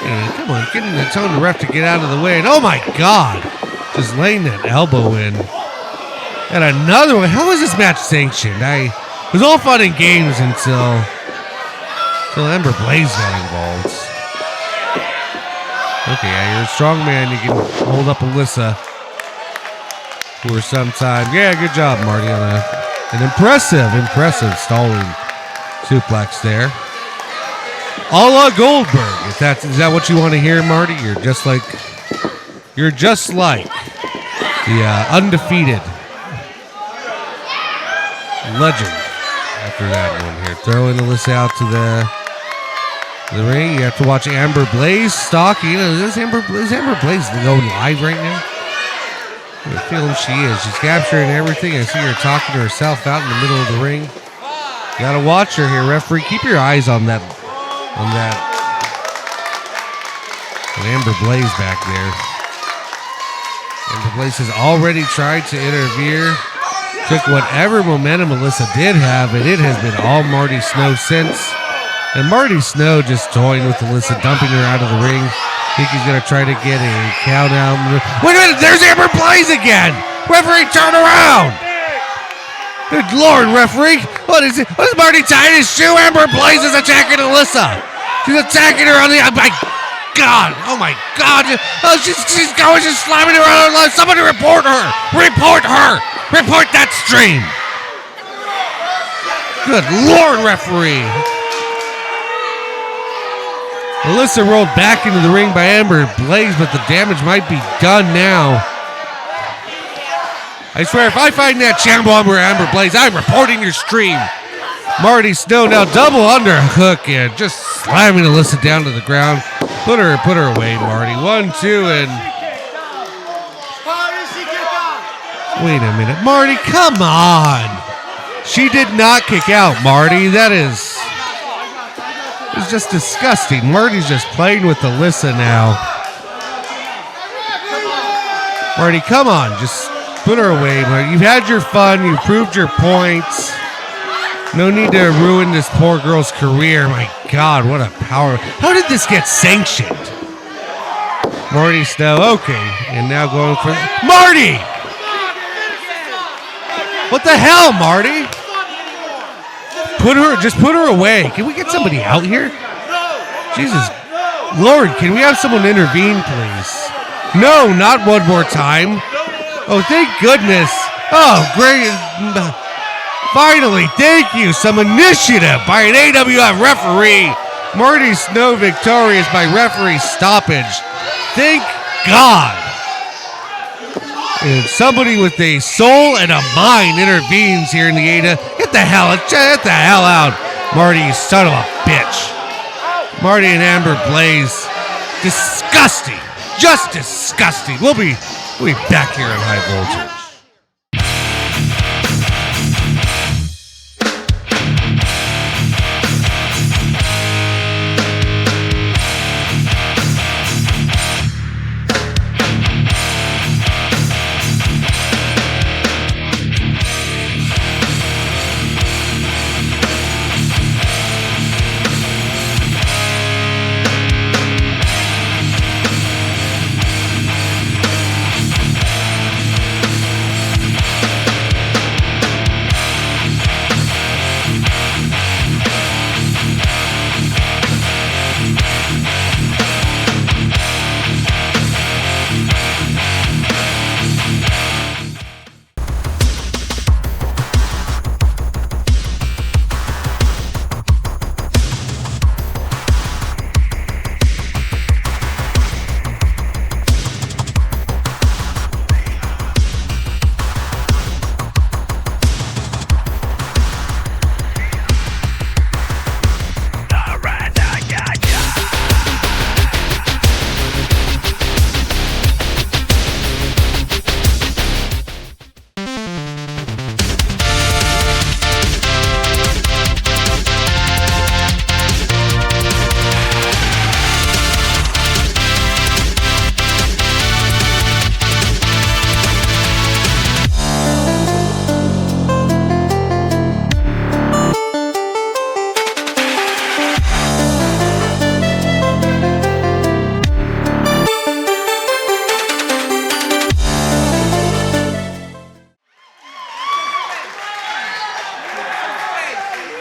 A: Yeah, come on, telling the ref to get out of the way. And oh, my God. Just laying that elbow in. And another one. How was this match sanctioned? It was all fun and games until Amber Blaze got involved. Okay, you're a strong man. You can hold up Alyssa for some time. Yeah, good job, Marty, on an impressive stalling suplex there. A la Goldberg. Is that what you want to hear, Marty? You're just like the undefeated legend. After that one here, throwing Alyssa out to the ring. You have to watch Amber Blaze stalking. Is Amber Blaze going live right now? I feel she is. She's capturing everything. I see her talking to herself out in the middle of the ring. You gotta watch her here, referee. Keep your eyes on that. And Amber Blaze back there. Amber Blaze has already tried to interfere. Took whatever momentum Alyssa did have, and it has been all Marty Snow since. And Marty Snow just toying with Alyssa, dumping her out of the ring. Think he's going to try to get a count out. Wait a minute, there's Amber Blaze again! Referee, turn around! Good Lord, referee! What is it? What is Marty tying his shoe? Amber Blaze is attacking Alyssa! She's attacking her on the... Oh my God! Oh my God! Oh, she's going, she's slamming her on her life! Somebody report her! Report her! Report that stream! Good Lord, referee! Alyssa rolled back into the ring by Amber Blaze, but the damage might be done now. I swear, if I find that champ bomb or Amber Blaze, I'm reporting your stream. Marty Snow now double underhook and just slamming Alyssa down to the ground. Put her away, Marty. 1, 2, and... Wait a minute. Marty, come on. She did not kick out, Marty. That is... It's just disgusting. Marty's just playing with Alyssa now. Marty, come on. Just put her away, Marty. You've had your fun. You've proved your points. No need to ruin this poor girl's career. My God, what a power. How did this get sanctioned? Marty Snow. Okay. And now going for... Marty! What the hell, Marty? Just put her away. Can we get somebody out here? Jesus Lord, can we have someone intervene, please? No, not one more time. Oh, thank goodness. Oh, great. Finally, thank you. Some initiative by an AWF referee. Marty Snow victorious by referee stoppage. Thank God. And somebody with a soul and a mind intervenes here in the AWF. Get the hell out, Marty, you son of a bitch. Marty and Amber Blaze. Disgusting. Just disgusting. We'll be back here in high voltage.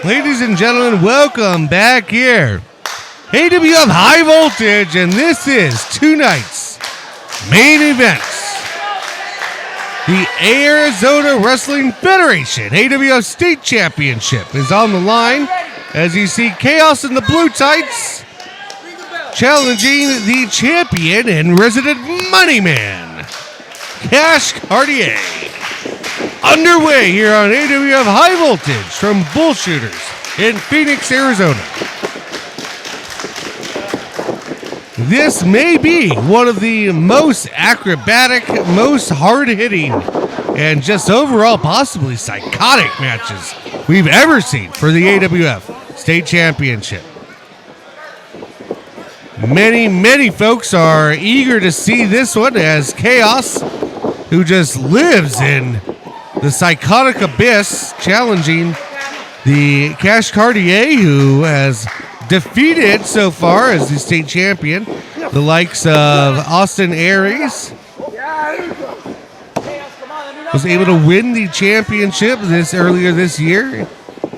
A: Ladies and gentlemen, welcome back here. AWF High Voltage, and this is tonight's main events. The Arizona Wrestling Federation AWF State Championship is on the line as you see Kaoz in the blue tights challenging the champion and resident money man, Cash Cartier. Underway here on AWF High Voltage from Bullshooters in Phoenix, Arizona. This may be one of the most acrobatic, most hard-hitting, and just overall possibly psychotic matches we've ever seen for the AWF State Championship. Many folks are eager to see this one as Kaoz, who just lives in the psychotic abyss, challenging the Cash Cartier, who has defeated so far as the state champion the likes of Austin Aries. Was able to win the championship earlier this year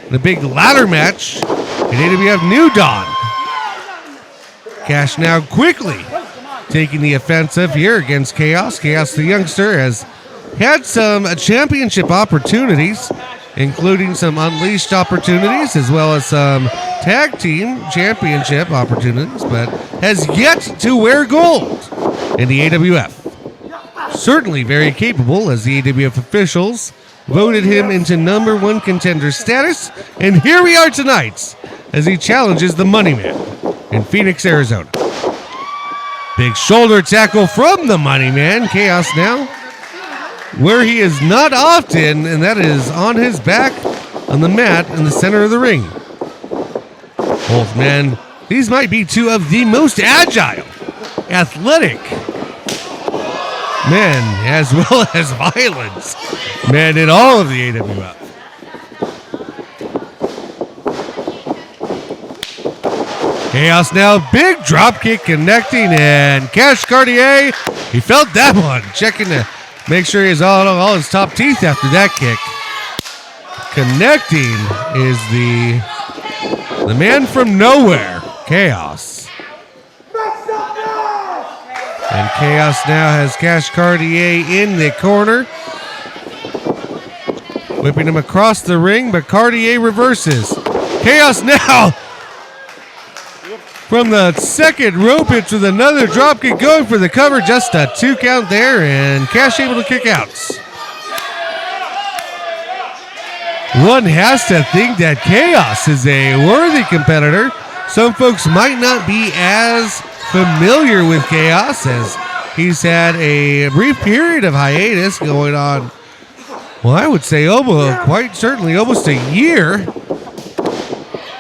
A: in a big ladder match in AWF New Dawn. Cash now quickly taking the offensive here against Kaoz. Kaoz, the youngster, has had some championship opportunities, including some unleashed opportunities as well as some tag team championship opportunities, but has yet to wear gold in the AWF. Certainly very capable, as the AWF officials voted him into #1 contender status, and here we are tonight as he challenges the Money Man in Phoenix, Arizona. Big shoulder tackle from the Money Man. Kaoz now where he is not often, and that is on his back on the mat in the center of the ring. Both men, these might be two of the most agile, athletic men, as well as violent men in all of the AWF. Kaoz now, big drop kick connecting, and Cash Cartier, he felt that one, checking to make sure he has all his top teeth after that kick. Connecting is the man from nowhere, Kaoz. And Kaoz now has Cash Cartier in the corner, whipping him across the ring, but Cartier reverses. Kaoz now from the second rope hits with another dropkick, going for the cover, just a 2 count there, and Cash able to kick out. One has to think that Kaoz is a worthy competitor. Some folks might not be as familiar with Kaoz, as he's had a brief period of hiatus going on, well, I would say quite certainly almost a year,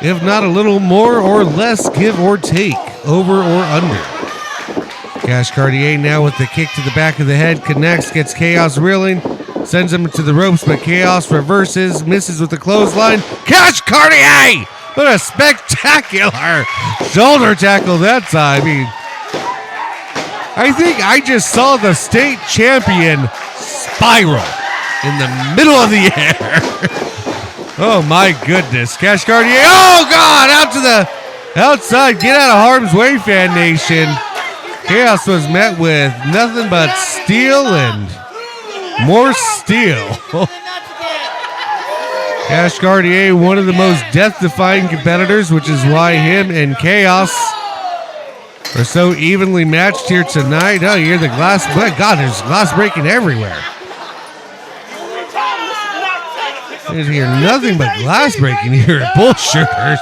A: if not a little more or less, give or take, over or under. Cash Cartier now with the kick to the back of the head, connects, gets Kaoz reeling, sends him to the ropes, but Kaoz reverses, misses with the clothesline. Cash Cartier! What a spectacular shoulder tackle that time. I think I just saw the state champion spiral in the middle of the air. Oh my goodness, Cash Cartier, oh God, out to the outside, get out of harm's way, Fan Nation. Kaoz was met with nothing but steel and more steel. Cash Cartier, one of the most death-defying competitors, which is why him and Kaoz are so evenly matched here tonight. Oh, you hear the glass, my God, there's glass breaking everywhere. You hear nothing but glass breaking here at Bullshooters.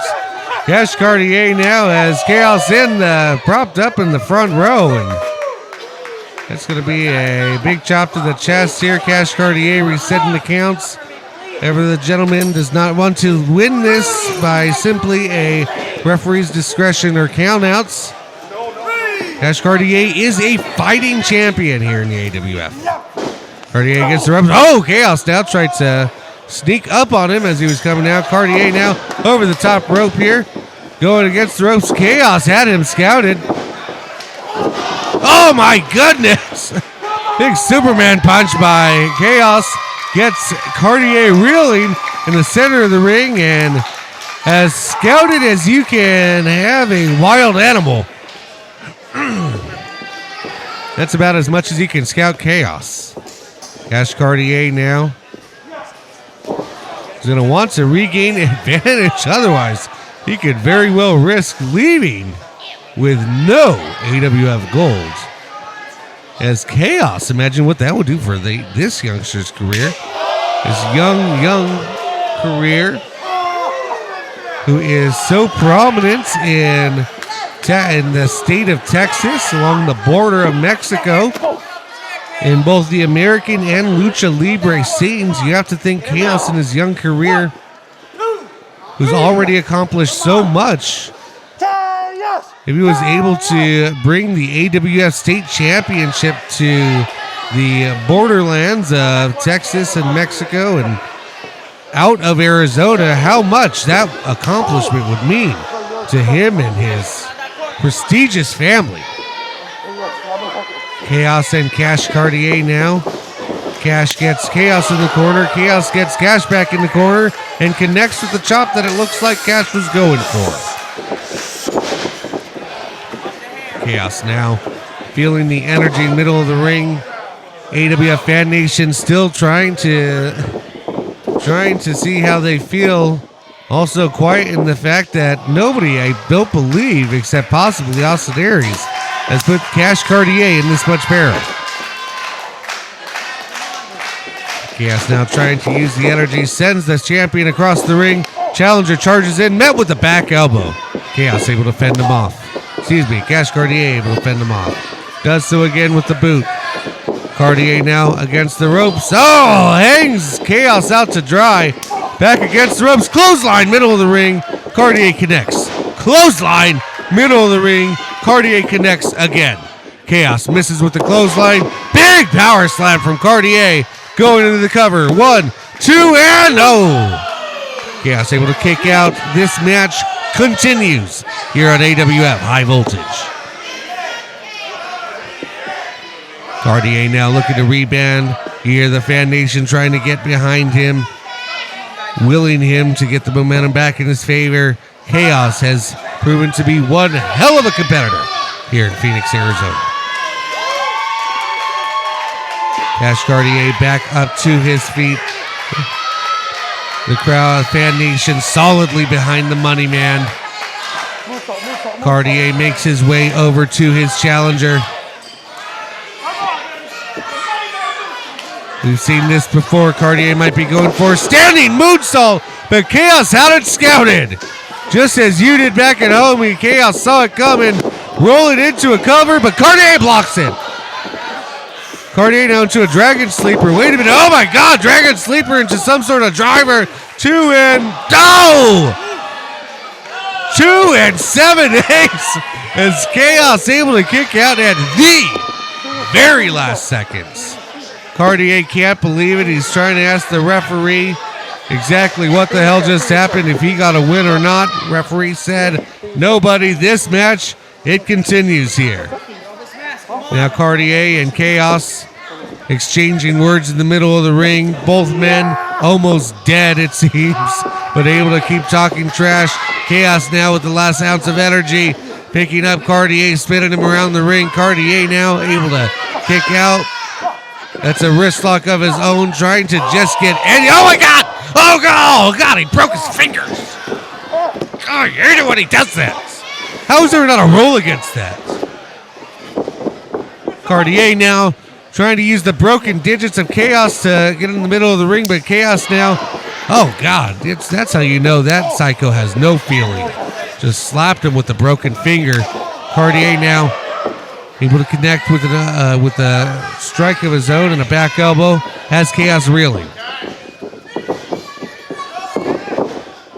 A: Cash Cartier now has Kaoz propped up in the front row, and that's going to be a big chop to the chest here. Cash Cartier resetting the counts. Ever the gentleman does not want to win this by simply a referee's discretion or countouts. Cash Cartier is a fighting champion here in the AWF. Cartier gets the ropes. Oh, Kaoz now tried to sneak up on him as he was coming out. Cartier now over the top rope here, going against the ropes. Kaoz had him scouted. Oh my goodness! Big Superman punch by Kaoz gets Cartier reeling in the center of the ring, and As scouted as you can have a wild animal. That's about as much as you can scout Kaoz. Cash Cartier now. He's going to want to regain advantage. Otherwise, he could very well risk leaving with no AWF gold. As Kaoz, imagine what that would do for this youngster's career. His young career, who is so prominent in the state of Texas, along the border of Mexico, in both the American and Lucha Libre scenes. You have to think Kaoz in his young career, who's already accomplished so much. If he was able to bring the AWF State Championship to the borderlands of Texas and Mexico and out of Arizona, how much that accomplishment would mean to him and his prestigious family. Kaoz and Cash Cartier now. Cash gets Kaoz in the corner. Kaoz gets Cash back in the corner and connects with the chop that it looks like Cash was going for. Kaoz now feeling the energy in the middle of the ring. AWF Fan Nation still trying to see how they feel. Also quiet in the fact that nobody, I don't believe, except possibly Austin Aries, has put Cash Cartier in this much peril. Kaoz now trying to use the energy, sends the champion across the ring. Challenger charges in, met with the back elbow. Kaoz able to fend him off. Cash Cartier able to fend him off. Does so again with the boot. Cartier now against the ropes. Oh, hangs Kaoz out to dry. Back against the ropes. Clothesline, middle of the ring. Cartier connects. Clothesline, middle of the ring. Cartier connects again. Kaoz misses with the clothesline. Big power slam from Cartier. Going into the cover. 1, 2, and oh! Kaoz able to kick out. This match continues here on AWF High Voltage. Cartier now looking to rebound. Here the Fan Nation trying to get behind him, willing him to get the momentum back in his favor. Kaoz has proven to be one hell of a competitor here in Phoenix, Arizona. Cash Cartier back up to his feet. The crowd, Fan Nation solidly behind the money man. Cartier makes his way over to his challenger. We've seen this before. Cartier might be going for a standing moonsault, but Kaoz had it scouted. Just as you did back at home, and Kaoz saw it coming, rolling into a cover, but Cartier blocks it. Cartier now into a Dragon Sleeper. Wait a minute. Oh my God. Dragon Sleeper into some sort of driver. 2 and oh! 2 and 7 ace. As Kaoz able to kick out at the very last seconds. Cartier can't believe it. He's trying to ask the referee exactly what the hell just happened, if he got a win or not. Referee said, nobody. This match, it continues here. Now Cartier and Kaoz exchanging words in the middle of the ring. Both men almost dead, it seems, but able to keep talking trash. Kaoz now with the last ounce of energy, picking up Cartier, spinning him around the ring. Cartier now able to kick out. That's a wrist lock of his own, trying to just get any. Oh my God! Oh God! He broke his fingers. Oh, I hate it when he does that. How is there not a roll against that? Cartier now trying to use the broken digits of Kaoz to get in the middle of the ring, but Kaoz now. Oh God! That's how you know that psycho has no feeling. Just slapped him with the broken finger. Cartier now able to connect with a strike of his own and a back elbow. Has Kaoz reeling.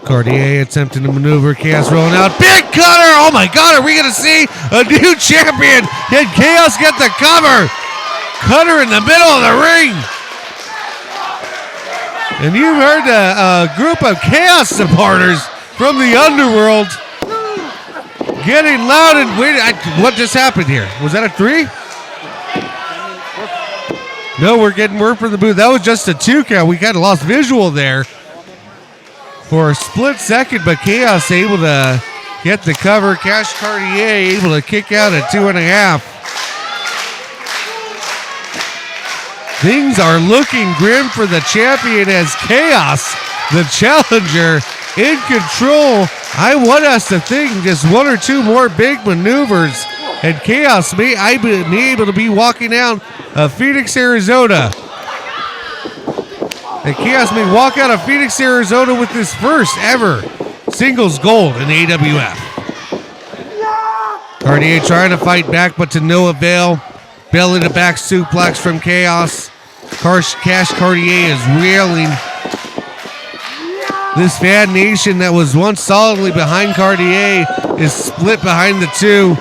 A: Cartier attempting to maneuver. Kaoz rolling out. Big cutter! Oh my God, are we going to see a new champion? Did Kaoz get the cover? Cutter in the middle of the ring. And you've heard a group of Kaoz supporters from the underworld getting loud and wait. What just happened here? Was that a 3? No, we're getting word from the booth. That was just a 2 count. We kind of lost visual there. for a split second, but Kaoz able to get the cover. Cash Cartier able to kick out at 2.5. Things are looking grim for the champion as Kaoz, the challenger, in control. I want us to think just one or two more big maneuvers, and Kaoz may be able to be walking out of Phoenix, Arizona. And Kaoz may walk out of Phoenix, Arizona with his first ever singles gold in the AWF. Cartier trying to fight back, but to no avail. Belly to back suplex from Kaoz. Cash Cartier is reeling. This fan nation that was once solidly behind Cartier is split behind the two.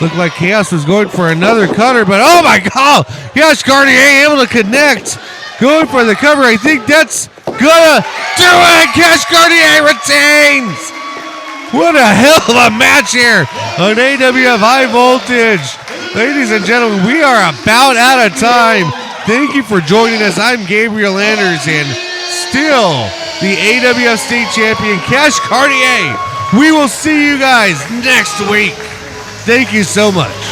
A: Looked like Kaoz was going for another cutter, but oh my God! Cash Cartier able to connect. Going for the cover. I think that's gonna do it. Cash Cartier retains. What a hell of a match here on AWF High Voltage. Ladies and gentlemen, we are about out of time. Thank you for joining us. I'm Gabriel Anderson, still the AWF State Champion, Cash Cartier. We will see you guys next week. Thank you so much.